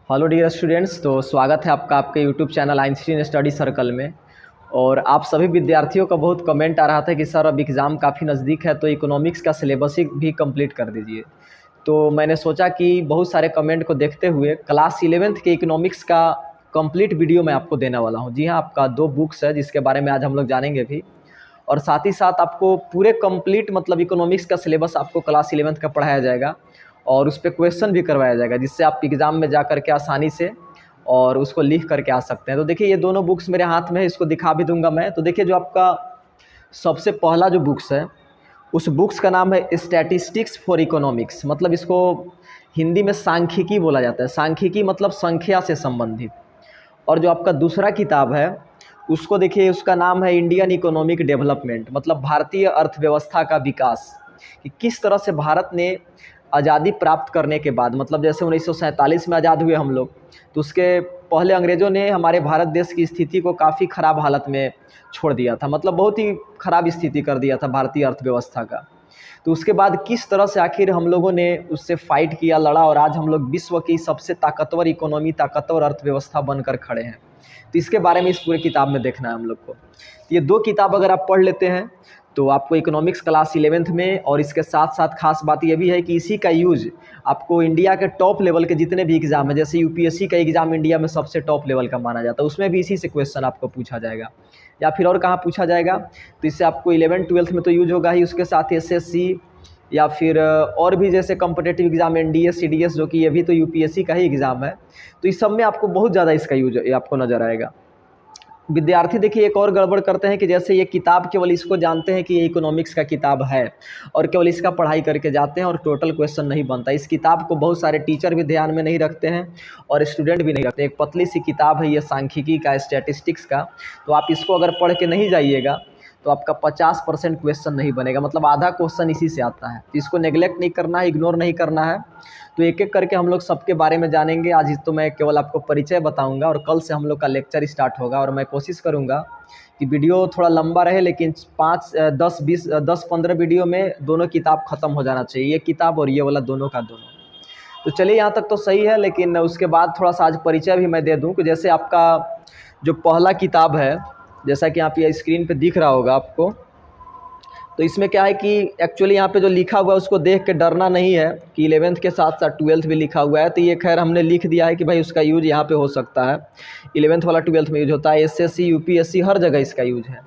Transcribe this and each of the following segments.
Hello dear students. तो स्वागत है आपका आपके YouTube channel Einstein study circle में। और आप सभी विद्यार्थियों का बहुत कमेंट आ रहा था कि सर अब एग्ज़ाम काफ़ी नज़दीक है तो इकोनॉमिक्स का सिलेबस ही भी कंप्लीट कर दीजिए। तो मैंने सोचा कि बहुत सारे कमेंट को देखते हुए क्लास 11th के इकोनॉमिक्स का कंप्लीट वीडियो मैं आपको देने वाला हूँ। जी हाँ, आपका 2 बुक्स है जिसके बारे में आज हम लोग जानेंगे भी, और साथ ही साथ आपको पूरे कंप्लीट मतलब इकोनॉमिक्स का सिलेबस आपको क्लास 11th का पढ़ाया जाएगा और उस पे क्वेश्चन भी करवाया जाएगा, जिससे आप एग्ज़ाम में जा कर के आसानी से और उसको लिख करके आ सकते हैं। तो देखिए ये दोनों बुक्स मेरे हाथ में है, इसको दिखा भी दूंगा मैं। तो देखिए जो आपका सबसे पहला जो बुक्स है उस बुक्स का नाम है स्टैटिस्टिक्स फॉर इकोनॉमिक्स, मतलब इसको हिंदी में सांख्यिकी बोला जाता है। सांख्यिकी मतलब संख्या से संबंधित। और जो आपका दूसरा किताब है उसको देखिए, उसका नाम है इंडियन इकोनॉमिक डेवलपमेंट, मतलब भारतीय अर्थव्यवस्था का विकास, कि किस तरह से भारत ने आज़ादी प्राप्त करने के बाद, मतलब जैसे 1947 में आज़ाद हुए हम लोग, तो उसके पहले अंग्रेज़ों ने हमारे भारत देश की स्थिति को काफ़ी ख़राब हालत में छोड़ दिया था, मतलब बहुत ही ख़राब स्थिति कर दिया था भारतीय अर्थव्यवस्था का। तो उसके बाद किस तरह से आखिर हम लोगों ने उससे फाइट किया, लड़ा, और आज हम लोग विश्व की सबसे ताकतवर इकोनॉमी, ताकतवर अर्थव्यवस्था बनकर खड़े हैं। तो इसके बारे में इस पूरे किताब में देखना है हम लोग को। तो ये 2 किताब अगर आप पढ़ लेते हैं तो आपको इकोनॉमिक्स क्लास 11th में, और इसके साथ साथ खास बात ये भी है कि इसी का यूज आपको इंडिया के टॉप लेवल के जितने भी एग्ज़ाम है, जैसे यूपीएससी का एग्ज़ाम इंडिया में सबसे टॉप लेवल का माना जाता है, उसमें भी इसी से क्वेश्चन आपको पूछा जाएगा, या फिर और कहाँ पूछा जाएगा। तो इससे आपको 11th-12th में तो यूज होगा ही, उसके साथ एसएससी या फिर और भी जैसे कॉम्पिटिटिव एग्ज़ाम एनडीए, सीडीएस, जो कि ये भी तो यूपीएससी का ही एग्ज़ाम है, तो इस सब में आपको बहुत ज़्यादा इसका यूज आपको नज़र आएगा। विद्यार्थी देखिए एक और गड़बड़ करते हैं कि जैसे ये किताब केवल इसको जानते हैं कि ये इकोनॉमिक्स का किताब है और केवल इसका पढ़ाई करके जाते हैं और टोटल क्वेश्चन नहीं बनता। इस किताब को बहुत सारे टीचर भी ध्यान में नहीं रखते हैं और स्टूडेंट भी नहीं रखते। एक पतली सी किताब है ये सांख्यिकी का, स्टैटिस्टिक्स का, तो आप इसको अगर पढ़ के नहीं जाइएगा तो आपका 50% क्वेश्चन नहीं बनेगा, मतलब आधा क्वेश्चन इसी से आता है। तो इसको नेगलेक्ट नहीं करना है, इग्नोर नहीं करना है। तो एक एक करके हम लोग सबके बारे में जानेंगे। आज तो मैं केवल आपको परिचय बताऊंगा और कल से हम लोग का लेक्चर स्टार्ट होगा, और मैं कोशिश करूंगा कि वीडियो थोड़ा लंबा रहे, लेकिन 10-15 वीडियो में दोनों किताब ख़त्म हो जाना चाहिए, ये किताब और ये वाला दोनों का दोनों। तो चलिए यहाँ तक तो सही है, लेकिन उसके बाद थोड़ा सा आज परिचय भी मैं दे दूँ कि जैसे आपका जो पहला किताब है, जैसा कि आप ये स्क्रीन पे दिख रहा होगा आपको, तो इसमें क्या है कि एक्चुअली यहाँ पे जो लिखा हुआ है उसको देख के डरना नहीं है कि 11th के साथ साथ 12th भी लिखा हुआ है। तो ये खैर हमने लिख दिया है कि भाई उसका यूज यहाँ पे हो सकता है, 11th वाला 12th में यूज होता है, एसएससी, यूपीएससी, हर जगह इसका यूज है।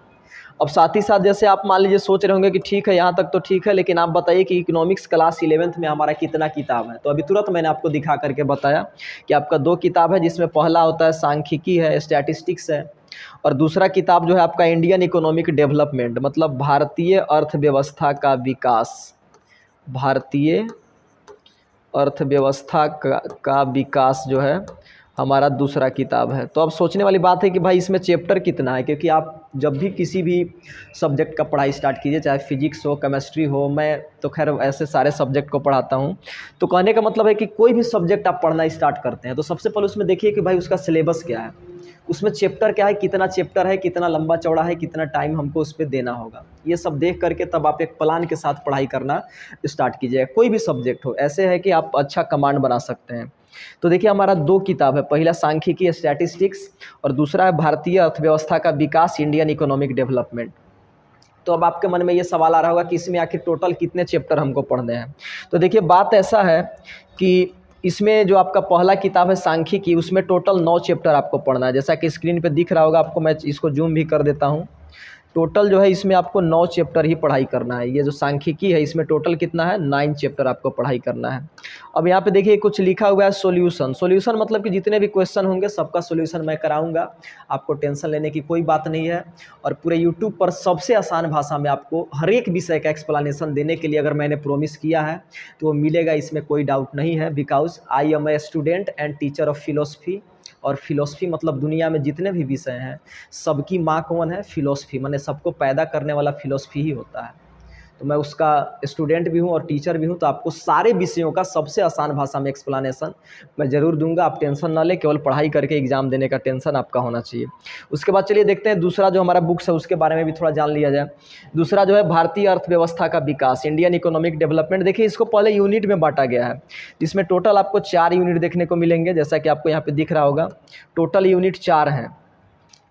अब साथ ही साथ जैसे आप मान लीजिए सोच रहे होंगे कि ठीक है यहाँ तक तो ठीक है, लेकिन आप बताइए कि इकोनॉमिक्स क्लास 11th में हमारा कितना किताब है। तो अभी तुरंत मैंने आपको दिखा करके बताया कि आपका 2 किताब है, जिसमें पहला होता है सांख्यिकी है, स्टैटिस्टिक्स है, और दूसरा किताब जो है आपका इंडियन इकोनॉमिक डेवलपमेंट, मतलब भारतीय अर्थव्यवस्था का विकास। भारतीय अर्थव्यवस्था का विकास जो है हमारा दूसरा किताब है। तो अब सोचने वाली बात है कि भाई इसमें चैप्टर कितना है, क्योंकि आप जब भी किसी भी सब्जेक्ट का पढ़ाई स्टार्ट कीजिए, चाहे फिजिक्स हो, केमिस्ट्री हो, मैं तो खैर ऐसे सारे सब्जेक्ट को पढ़ाता हूँ, तो कहने का मतलब है कि कोई भी सब्जेक्ट आप पढ़ना स्टार्ट करते हैं तो सबसे पहले उसमें देखिए कि भाई उसका सिलेबस क्या है, उसमें चैप्टर क्या है, कितना चैप्टर है, कितना लंबा चौड़ा है, कितना टाइम हमको उस पर देना होगा। ये सब देख करके तब आप एक प्लान के साथ पढ़ाई करना स्टार्ट कीजिएगा। कोई भी सब्जेक्ट हो, ऐसे है कि आप अच्छा कमांड बना सकते हैं। तो देखिए हमारा 2 किताब है, पहला सांख्यिकी स्टैटिस्टिक्स और दूसरा है भारतीय अर्थव्यवस्था का विकास, इंडियन इकोनॉमिक डेवलपमेंट। तो अब आपके मन में ये सवाल आ रहा होगा कि इसमें आखिर टोटल कितने चैप्टर हमको पढ़ने हैं। तो देखिए बात ऐसा है कि इसमें जो आपका पहला किताब है सांख्यिकी, उसमें टोटल 9 चैप्टर आपको पढ़ना है। जैसा कि स्क्रीन पे दिख रहा होगा आपको, मैं इसको जूम भी कर देता हूँ। टोटल जो है इसमें आपको 9 चैप्टर ही पढ़ाई करना है। ये जो सांख्यिकी है इसमें टोटल कितना है, 9 चैप्टर आपको पढ़ाई करना है। अब यहाँ पे देखिए कुछ लिखा हुआ है सॉल्यूशन। सॉल्यूशन मतलब कि जितने भी क्वेश्चन होंगे सबका सॉल्यूशन मैं कराऊंगा, आपको टेंशन लेने की कोई बात नहीं है। और पूरे यूट्यूब पर सबसे आसान भाषा में आपको हर एक विषय का एक्सप्लेनेशन देने के लिए अगर मैंने प्रोमिस किया है तो वो मिलेगा, इसमें कोई डाउट नहीं है। Because I am a student and teacher of philosophy, और फिलोसफी मतलब दुनिया में जितने भी विषय हैं सबकी माँ कौन है, फिलोसफी, माने सबको पैदा करने वाला फिलोसफी ही होता है। तो मैं उसका स्टूडेंट भी हूँ और टीचर भी हूँ, तो आपको सारे विषयों का सबसे आसान भाषा में एक्सप्लेनेशन मैं ज़रूर दूंगा। आप टेंशन ना लें, केवल पढ़ाई करके एग्ज़ाम देने का टेंशन आपका होना चाहिए। उसके बाद चलिए देखते हैं दूसरा जो हमारा बुक्स है उसके बारे में भी थोड़ा जान लिया जाए। दूसरा जो है भारतीय अर्थव्यवस्था का विकास, इंडियन इकोनॉमिक डेवलपमेंट। देखिए इसको पहले यूनिट में बांटा गया है, जिसमें टोटल आपको 4 यूनिट देखने को मिलेंगे, जैसा कि आपको यहाँ पे दिख रहा होगा। टोटल यूनिट 4 हैं।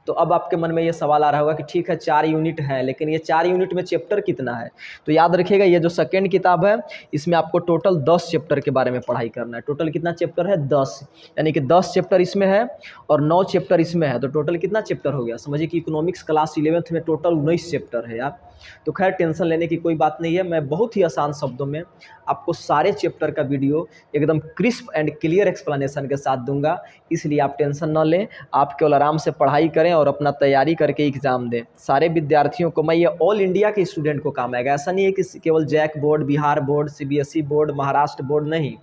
तो अब आपके मन में ये सवाल आ रहा होगा कि ठीक है 4 यूनिट है, लेकिन ये 4 यूनिट में चैप्टर कितना है। तो याद रखिएगा ये जो सेकेंड किताब है इसमें आपको टोटल 10 चैप्टर के बारे में पढ़ाई करना है। टोटल कितना चैप्टर है? 10, यानी कि 10 चैप्टर इसमें है और 9 चैप्टर इसमें है। तो टोटल कितना चैप्टर हो गया? समझिए कि इकोनॉमिक्स क्लास 11th में टोटल 19 चैप्टर है यार। तो खैर टेंशन लेने की कोई बात नहीं है, मैं बहुत ही आसान शब्दों में आपको सारे चैप्टर का वीडियो एकदम क्रिस्प एंड क्लियर एक्सप्लेनेशन के साथ दूंगा, इसलिए आप टेंशन न लें। आप केवल आराम से पढ़ाई करें और अपना तैयारी करके एग्ज़ाम दें। सारे विद्यार्थियों को मैं, ये ऑल इंडिया के स्टूडेंट को काम आएगा। ऐसा नहीं है कि केवल JAC board, Bihar board, CBSE board, Maharashtra board, नहीं,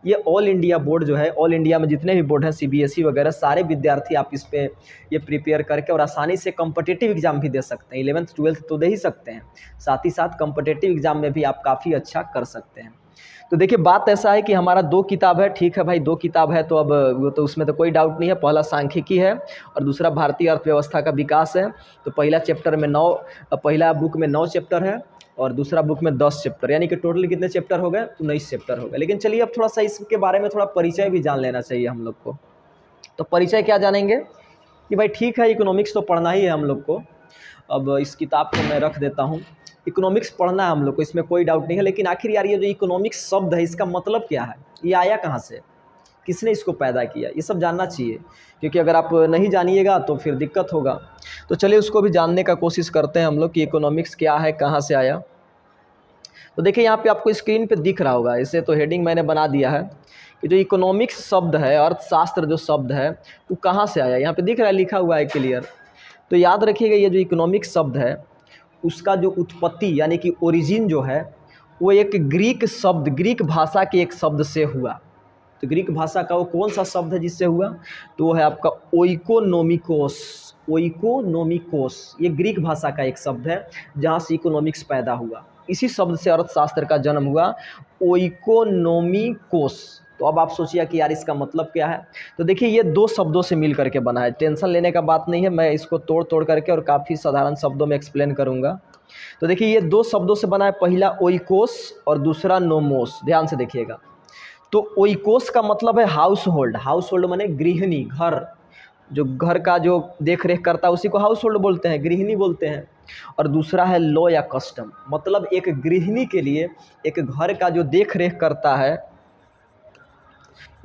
ये ऑल इंडिया बोर्ड जो है, ऑल इंडिया में जितने भी बोर्ड हैं सीबीएसई वगैरह, सारे विद्यार्थी आप इस पे ये प्रिपेयर करके और आसानी से कॉम्पिटिटिव एग्जाम भी दे सकते हैं। 11th 12th तो दे ही सकते हैं, साथ ही साथ कॉम्पिटिटिव एग्जाम में भी आप काफ़ी अच्छा कर सकते हैं। तो देखिए बात ऐसा है कि हमारा 2 किताब है, ठीक है भाई 2 किताब है, तो अब वो तो उसमें तो कोई डाउट नहीं है। पहला सांख्यिकी है और दूसरा भारतीय अर्थव्यवस्था का विकास है। तो पहला चैप्टर में 9, पहला बुक में 9 चैप्टर है और दूसरा बुक में 10 चैप्टर, यानी कि टोटल कितने चैप्टर हो गए? 19 चैप्टर हो गए। लेकिन चलिए अब थोड़ा सा इसके बारे में थोड़ा परिचय भी जान लेना चाहिए हम लोग को। तो परिचय क्या जानेंगे कि भाई ठीक है इकोनॉमिक्स तो पढ़ना ही है हम लोग को। अब इस किताब को मैं रख देता हूँ। इकोनॉमिक्स पढ़ना है हम लोग को, इसमें कोई डाउट नहीं है। लेकिन आखिर यार ये जो इकोनॉमिक्स शब्द है इसका मतलब क्या है, ये आया कहाँ से, किसने इसको पैदा किया, ये सब जानना चाहिए, क्योंकि अगर आप नहीं जानिएगा तो फिर दिक्कत होगा। तो चलिए उसको भी जानने का कोशिश करते हैं हम लोग कि इकोनॉमिक्स क्या है, कहाँ से आया। तो देखिए यहाँ पे आपको स्क्रीन पे दिख रहा होगा, इसे तो हेडिंग मैंने बना दिया है कि जो इकोनॉमिक्स शब्द है, अर्थशास्त्र जो शब्द है वो कहाँ से आया। यहाँ पे दिख रहा है, लिखा हुआ है क्लियर। तो याद रखिएगा ये जो इकोनॉमिक्स शब्द है उसका जो उत्पत्ति यानी कि ओरिजिन जो है वो एक ग्रीक शब्द, ग्रीक भाषा के एक शब्द से हुआ। तो ग्रीक भाषा का वो कौन सा शब्द है जिससे हुआ? तो वो है आपका ओइकोनोमिकोस। ओइकोनोमिकोस ये ग्रीक भाषा का एक शब्द है जहाँ से इकोनॉमिक्स पैदा हुआ। इसी शब्द से अर्थशास्त्र का जन्म हुआ, ओइकोनोमिकोस। तो अब आप सोचिए कि यार इसका मतलब क्या है। तो देखिए ये 2 शब्दों से मिल करके बना है, टेंशन लेने का बात नहीं है, मैं इसको तोड़ तोड़ करके और काफ़ी साधारण शब्दों में एक्सप्लेन करूंगा। तो देखिए ये 2 शब्दों से बना है, पहला ओइकोस और दूसरा नोमोस। ध्यान से देखिएगा। तो ओइकोस का मतलब है हाउस होल्ड। हाउस होल्ड माने गृहिणी, घर, जो घर का जो देख रेख करता है उसी को हाउस होल्ड बोलते हैं, गृहिणी बोलते हैं। और दूसरा है लॉ या कस्टम, मतलब एक गृहिणी के लिए एक घर का जो देख रेख करता है,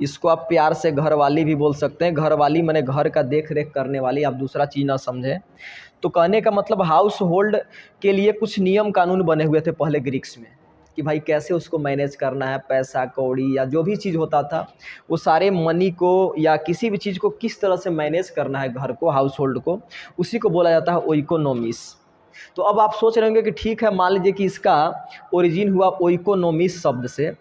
इसको आप प्यार से घरवाली भी बोल सकते हैं। घरवाली माने घर का देख रेख करने वाली, आप दूसरा चीज़ ना समझें। तो कहने का मतलब हाउस होल्ड के लिए कुछ नियम कानून बने हुए थे पहले ग्रीक्स में कि भाई कैसे उसको मैनेज करना है, पैसा कौड़ी या जो भी चीज़ होता था वो सारे मनी को या किसी भी चीज़ को किस तरह से मैनेज करना है घर को, हाउस होल्ड को, उसी को बोला जाता है ओइकोनॉमिस। तो अब आप सोच रहे होंगे कि ठीक है मान लीजिए कि इसका ओरिजिन हुआ ओइकोनॉमिस शब्द से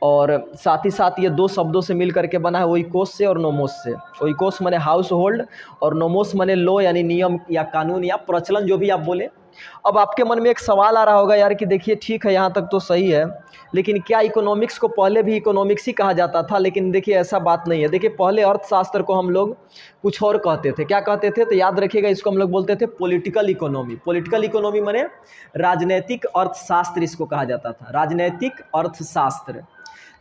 और साथ ही साथ ये 2 शब्दों से मिल करके बना है, ओइकोस से और नोमोस से। ओइकोस माने हाउस होल्ड और नोमोस माने लॉ यानी नियम या कानून या प्रचलन, जो भी आप बोले। अब आपके मन में एक सवाल आ रहा होगा यार कि देखिए ठीक है यहाँ तक तो सही है, लेकिन क्या इकोनॉमिक्स को पहले भी इकोनॉमिक्स ही कहा जाता था? लेकिन देखिए ऐसा बात नहीं है। देखिए पहले अर्थशास्त्र को हम लोग कुछ और कहते थे। क्या कहते थे? तो याद रखिएगा इसको हम लोग बोलते थे पॉलिटिकल इकोनॉमी। पॉलिटिकल इकोनॉमी माने राजनैतिक अर्थशास्त्र, इसको कहा जाता था, राजनैतिक अर्थशास्त्र।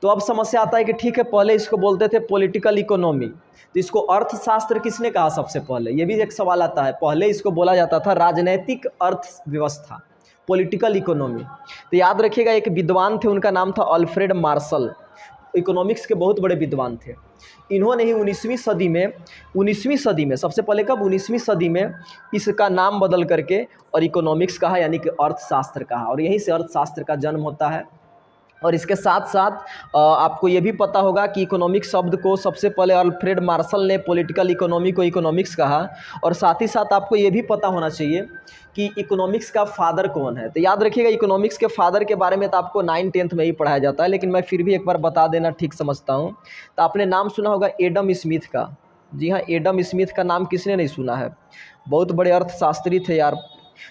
तो अब समस्या आता है कि ठीक है पहले इसको बोलते थे पॉलिटिकल इकोनॉमी, तो इसको अर्थशास्त्र किसने कहा सबसे पहले? ये भी एक सवाल आता है। पहले इसको बोला जाता था राजनैतिक अर्थव्यवस्था, पॉलिटिकल इकोनॉमी। तो याद रखिएगा एक विद्वान थे, उनका नाम था अल्फ्रेड मार्शल, इकोनॉमिक्स के बहुत बड़े विद्वान थे। इन्होंने ही 19वीं सदी में सबसे पहले, कब? 19वीं सदी में इसका नाम बदल करके और इकोनॉमिक्स कहा, यानी कि अर्थशास्त्र कहा, और यहीं से अर्थशास्त्र का जन्म होता है। और इसके साथ साथ आपको ये भी पता होगा कि इकोनॉमिक्स शब्द को सबसे पहले अल्फ्रेड मार्शल ने पॉलिटिकल इकोनॉमी को इकोनॉमिक्स कहा। और साथ ही साथ आपको ये भी पता होना चाहिए कि इकोनॉमिक्स का फादर कौन है। तो याद रखिएगा इकोनॉमिक्स के फादर के बारे में तो आपको 9th 10th में ही पढ़ाया जाता है, लेकिन मैं फिर भी एक बार बता देना ठीक समझता हूँ। तो आपने नाम सुना होगा एडम स्मिथ का। जी हाँ, एडम स्मिथ का नाम किसने नहीं सुना है? बहुत बड़े अर्थशास्त्री थे यार।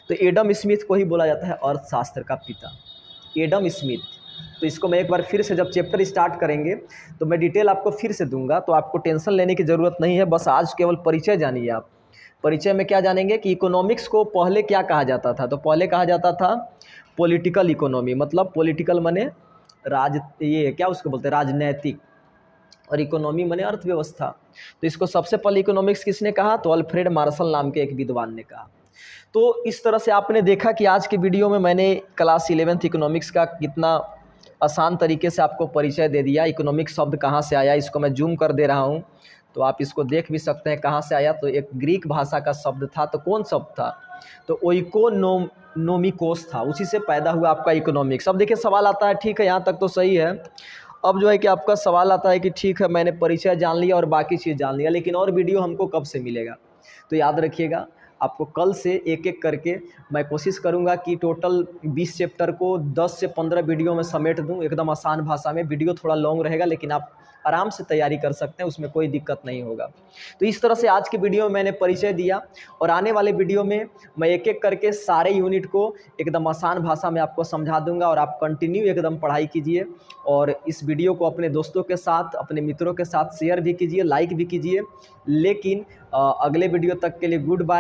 तो एडम स्मिथ को ही बोला जाता है अर्थशास्त्र का पिता। Adam Smith. तो इसको मैं एक बार फिर से जब चैप्टर स्टार्ट करेंगे तो मैं डिटेल आपको फिर से दूंगा, तो आपको टेंशन लेने की ज़रूरत नहीं है। बस आज केवल परिचय जानिए आप। परिचय में क्या जानेंगे कि इकोनॉमिक्स को पहले क्या कहा जाता था। तो पहले कहा जाता था पॉलिटिकल इकोनॉमी, मतलब पॉलिटिकल माने ये क्या उसको बोलते हैं, राजनैतिक, और इकोनॉमी माने अर्थव्यवस्था। तो इसको सबसे पहले इकोनॉमिक्स किसने कहा, तो अल्फ्रेड मार्शल नाम के एक विद्वान ने कहा। तो इस तरह से आपने देखा कि आज के वीडियो में मैंने क्लास 11th इकोनॉमिक्स का कितना आसान तरीके से आपको परिचय दे दिया। इकोनॉमिक्स शब्द कहाँ से आया, इसको मैं जूम कर दे रहा हूँ तो आप इसको देख भी सकते हैं कहाँ से आया। तो एक ग्रीक भाषा का शब्द था, तो कौन शब्द था, तो ओइकोनोमिकोस था, उसी से पैदा हुआ आपका इकोनॉमिक्स। अब देखिए सवाल आता है, ठीक है यहाँ तक तो सही है। अब जो है कि आपका सवाल आता है कि ठीक है मैंने परिचय जान लिया और बाकी चीज़ जान लिया, लेकिन और वीडियो हमको कब से मिलेगा। तो याद रखिएगा, आपको कल से एक एक करके मैं कोशिश करूंगा कि टोटल 20 चैप्टर को 10 से 15 वीडियो में समेट दूं, एकदम आसान भाषा में। वीडियो थोड़ा लॉन्ग रहेगा लेकिन आप आराम से तैयारी कर सकते हैं, उसमें कोई दिक्कत नहीं होगा। तो इस तरह से आज के वीडियो में मैंने परिचय दिया, और आने वाले वीडियो में मैं एक एक करके सारे यूनिट को एकदम आसान भाषा में आपको समझा दूंगा, और आप कंटिन्यू एकदम पढ़ाई कीजिए। और इस वीडियो को अपने दोस्तों के साथ, अपने मित्रों के साथ शेयर भी कीजिए, लाइक भी कीजिए। लेकिन अगले वीडियो तक के लिए गुड बाय।